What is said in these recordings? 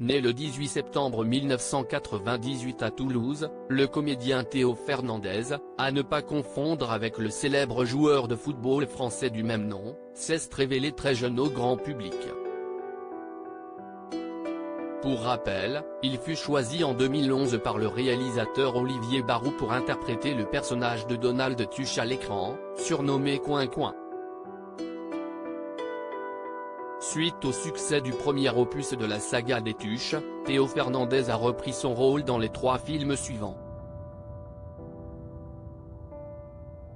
Né le 18 septembre 1998 à Toulouse, le comédien Théo Fernandez, à ne pas confondre avec le célèbre joueur de football français du même nom, s'est révélé très jeune au grand public. Pour rappel, il fut choisi en 2011 par le réalisateur Olivier Barou pour interpréter le personnage de Donald Tuche à l'écran, surnommé Coin Coin. Suite au succès du premier opus de la saga des Tuches, Théo Fernandez a repris son rôle dans les 3 films suivants.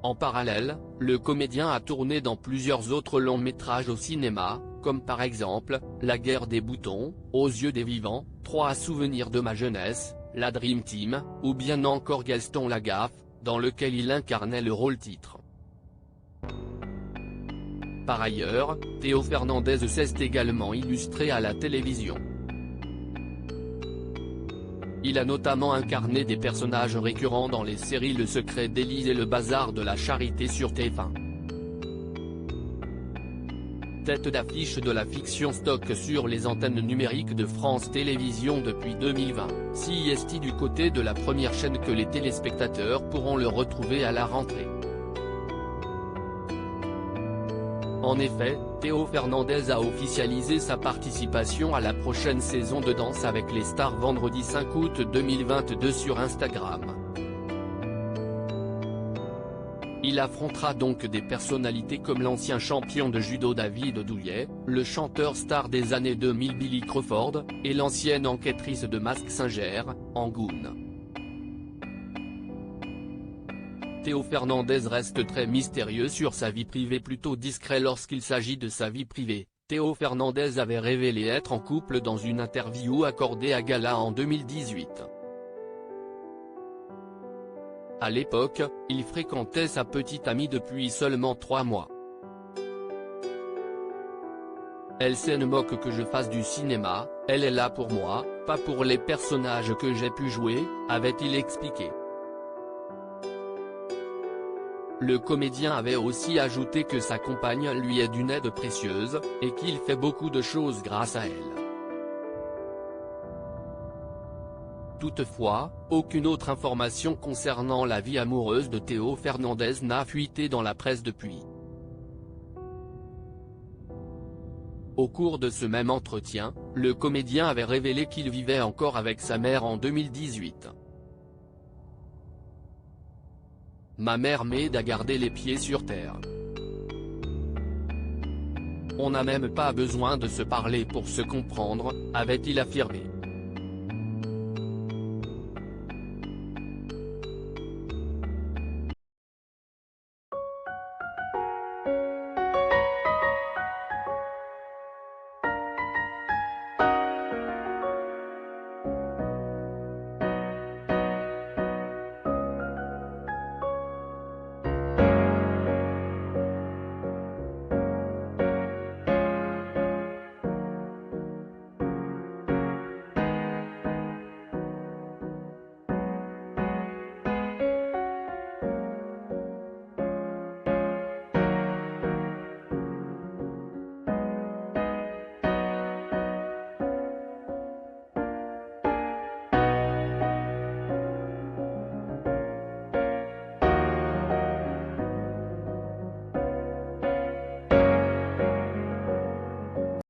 En parallèle, le comédien a tourné dans plusieurs autres longs métrages au cinéma, comme par exemple, La guerre des boutons, Aux yeux des vivants, 3 souvenirs de ma jeunesse, La Dream Team, ou bien encore Gaston Lagaffe, dans lequel il incarnait le rôle-titre. Par ailleurs, Théo Fernandez s'est également illustré à la télévision. Il a notamment incarné des personnages récurrents dans les séries Le Secret d'Élise et Le Bazar de la Charité sur TF1. Tête d'affiche de la fiction stock sur les antennes numériques de France Télévisions depuis 2020, CIST du côté de la première chaîne que les téléspectateurs pourront le retrouver à la rentrée. En effet, Théo Fernandez a officialisé sa participation à la prochaine saison de Danse avec les stars vendredi 5 août 2022 sur Instagram. Il affrontera donc des personnalités comme l'ancien champion de judo David Douillet, le chanteur star des années 2000 Billy Crawford, et l'ancienne enquêtrice de Mask Singer, Angoune. Théo Fernandez reste très mystérieux sur sa vie privée, plutôt discret lorsqu'il s'agit de sa vie privée. Théo Fernandez avait révélé être en couple dans une interview accordée à Gala en 2018. À l'époque, il fréquentait sa petite amie depuis seulement 3 mois. Elle se moque que je fasse du cinéma, elle est là pour moi, pas pour les personnages que j'ai pu jouer, avait-il expliqué. Le comédien avait aussi ajouté que sa compagne lui est d'une aide précieuse, et qu'il fait beaucoup de choses grâce à elle. Toutefois, aucune autre information concernant la vie amoureuse de Théo Fernandez n'a fuité dans la presse depuis. Au cours de ce même entretien, le comédien avait révélé qu'il vivait encore avec sa mère en 2018. Ma mère m'aide à garder les pieds sur terre. On n'a même pas besoin de se parler pour se comprendre, avait-il affirmé.